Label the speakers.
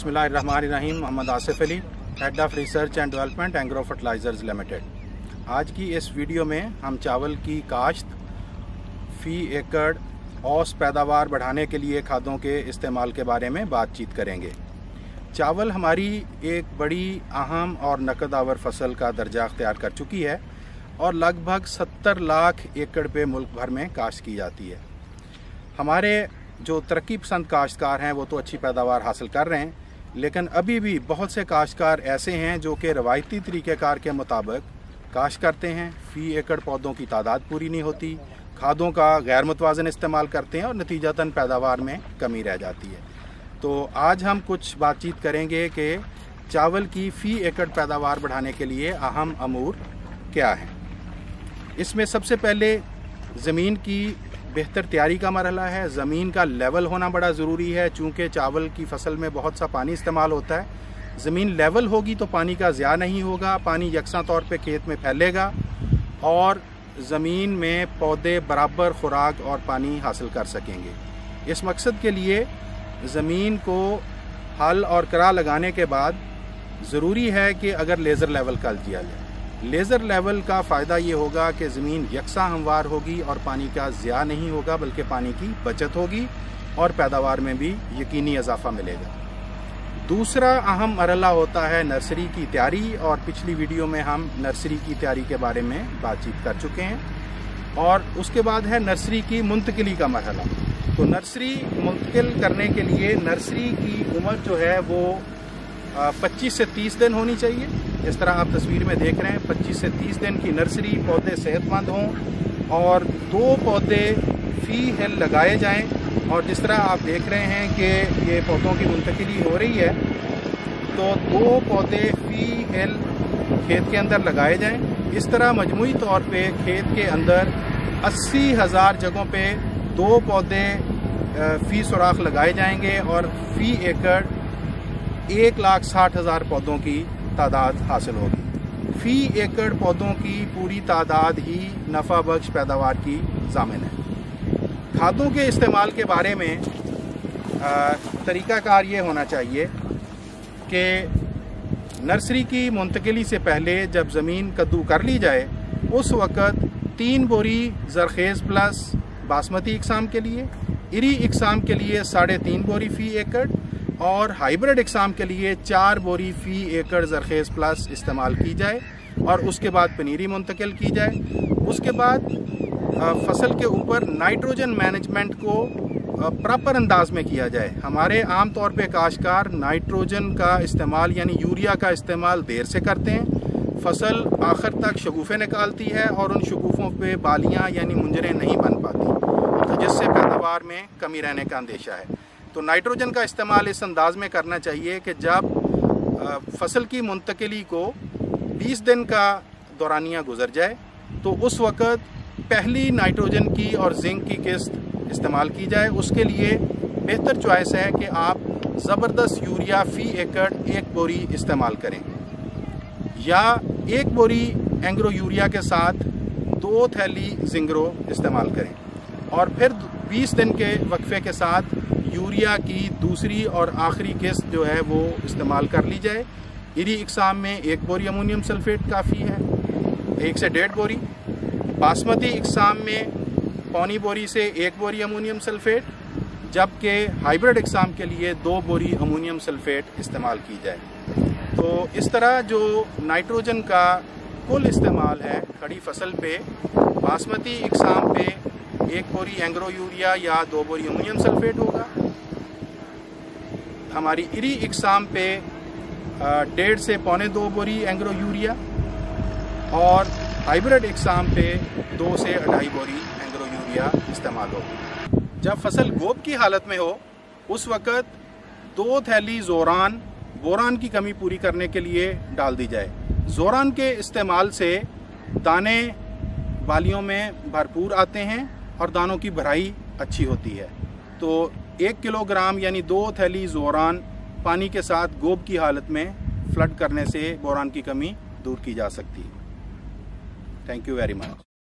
Speaker 1: बिस्मिल्लाहिर्रहमानिर्रहीम। Mohammad Asif Ali, head of research and development agro fertilizers limited. आज की इस वीडियो में हम चावल की काश्त, फ़ी एकड़ औसत पैदावार बढ़ाने के लिए खादों के इस्तेमाल के बारे में बातचीत करेंगे। चावल हमारी एक बड़ी अहम और नकद-आवर फसल का दर्जा अख्तियार कर चुकी है और लगभग 70 लाख एकड़ पे मुल्क भर में काश्त की जाती है। हमारे जो तरक्की पसंद काश्तकार हैं वो तो अच्छी पैदावार हासिल कर रहे हैं, लेकिन अभी भी बहुत से काश्तकार ऐसे हैं जो कि रवायती तरीक़ेकार के मुताबिक काश्त करते हैं। फ़ी एकड़ पौधों की तादाद पूरी नहीं होती, खादों का गैर मुतवाज़न इस्तेमाल करते हैं और नतीजतन पैदावार में कमी रह जाती है। तो आज हम कुछ बातचीत करेंगे कि चावल की फ़ी एकड़ पैदावार बढ़ाने के लिए अहम अमूर क्या हैं। इसमें सबसे पहले ज़मीन की बेहतर तैयारी का मरहला है। ज़मीन का लेवल होना बड़ा ज़रूरी है, चूँकि चावल की फसल में बहुत सा पानी इस्तेमाल होता है। ज़मीन लेवल होगी तो पानी का ज़्यादा नहीं होगा, पानी यकसा तौर पे खेत में फैलेगा और ज़मीन में पौधे बराबर खुराक और पानी हासिल कर सकेंगे। इस मकसद के लिए ज़मीन को हल और करा लगाने के बाद ज़रूरी है कि अगर लेज़र लेवल कर दिया जाए। लेज़र लेवल का फ़ायदा ये होगा कि ज़मीन यकसा हमवार होगी और पानी का ज़्यादा नहीं होगा, बल्कि पानी की बचत होगी और पैदावार में भी यकीनी इजाफा मिलेगा। दूसरा अहम मरहला होता है नर्सरी की तैयारी, और पिछली वीडियो में हम नर्सरी की तैयारी के बारे में बातचीत कर चुके हैं। और उसके बाद है नर्सरी की मुंतकिली का मरहला। तो नर्सरी मुंतकिल करने के लिए नर्सरी की उम्र जो है वो 25 से 30 दिन होनी चाहिए। जिस तरह आप तस्वीर में देख रहे हैं, 25 से 30 दिन की नर्सरी, पौधे सेहतमंद हों और 2 पौधे फ़ी हिल लगाए जाएं। और जिस तरह आप देख रहे हैं कि ये पौधों की मुंतकिली हो रही है, तो 2 पौधे फ़ी हिल खेत के अंदर लगाए जाएं। इस तरह मजमूई तौर पे खेत के अंदर 80,000 जगहों पे 2 पौधे फ़ी सुराख लगाए जाएंगे और फ़ी एकड़ 1,60,000 पौधों की तादाद हासिल होगी। फ़ी एकड़ पौधों की पूरी तादाद ही नफ़ा बख्श पैदावार की ज़ामिन है। खादों के इस्तेमाल के बारे में तरीक़ाकार ये होना चाहिए कि नर्सरी की मुंतकिली से पहले जब ज़मीन कद्दू कर ली जाए, उस वक़्त 3 बोरी ज़रखेज़ प्लस बासमती इकसाम के लिए, इरी इकसाम के लिए 3.5 बोरी फ़ी एकड़ और हाइब्रिड इकसाम के लिए 4 बोरी फ़ी एकड़ ज़रखेज़ प्लस इस्तेमाल की जाए और उसके बाद पनीरी मुंतकिल की जाए। उसके बाद फसल के ऊपर नाइट्रोजन मैनेजमेंट को प्रॉपर अंदाज में किया जाए। हमारे आम तौर पे काश्तकार नाइट्रोजन का इस्तेमाल यानी यूरिया का इस्तेमाल देर से करते हैं। फसल आखिर तक शगुफ़े निकालती है और उन शगुफ़ों पे बालियाँ यानी मुंजरें नहीं बन पाती, तो जिससे पैदावार में कमी रहने का अंदेशा है। तो नाइट्रोजन का इस्तेमाल इस अंदाज में करना चाहिए कि जब फसल की मुंतकिली को 20 दिन का दौरानिया गुजर जाए, तो उस वक़्त पहली नाइट्रोजन की और जिंक की किस्त इस्तेमाल की जाए। उसके लिए बेहतर चॉइस है कि आप ज़बरदस्त यूरिया फ़ी एकड़ 1 बोरी इस्तेमाल करें, या 1 बोरी एंग्रो यूरिया के साथ 2 थैली जिंगरो इस्तेमाल करें और फिर 20 दिन के वक्फे के साथ यूरिया की दूसरी और आखिरी किस्त जो है वो इस्तेमाल कर ली जाए। इरी इकसाम में 1 बोरी अमोनियम सल्फेट काफ़ी है, 1 से 1.5 बोरी। बासमती इकसाम में 1.25 बोरी से 1 बोरी अमोनियम सल्फेट, जबकि हाइब्रिड इकसाम के लिए 2 बोरी अमोनियम सल्फेट इस्तेमाल की जाए। तो इस तरह जो नाइट्रोजन का कुल इस्तेमाल है खड़ी फसल पे, बासमती इकसाम पे 1 बोरी एंग्रो यूरिया या 2 बोरी अमोनियम सल्फेट होगा। हमारी इरी इकसाम पे 1.5 से 2.25 बोरी एंग्रो यूरिया और हाइब्रिड इकसाम पे 2 से 2.5 बोरी एंग्रो यूरिया इस्तेमाल होगी। जब फसल गोब की हालत में हो, उस वक़्त 2 थैली बोरान की कमी पूरी करने के लिए डाल दी जाए। जोरान के इस्तेमाल से दाने बालियों में भरपूर आते हैं और दानों की भराई अच्छी होती है। तो 1 किलोग्राम यानी 2 थैली जोरान पानी के साथ गोब की हालत में फ्लड करने से बोरान की कमी दूर की जा सकती है। Thank you very much.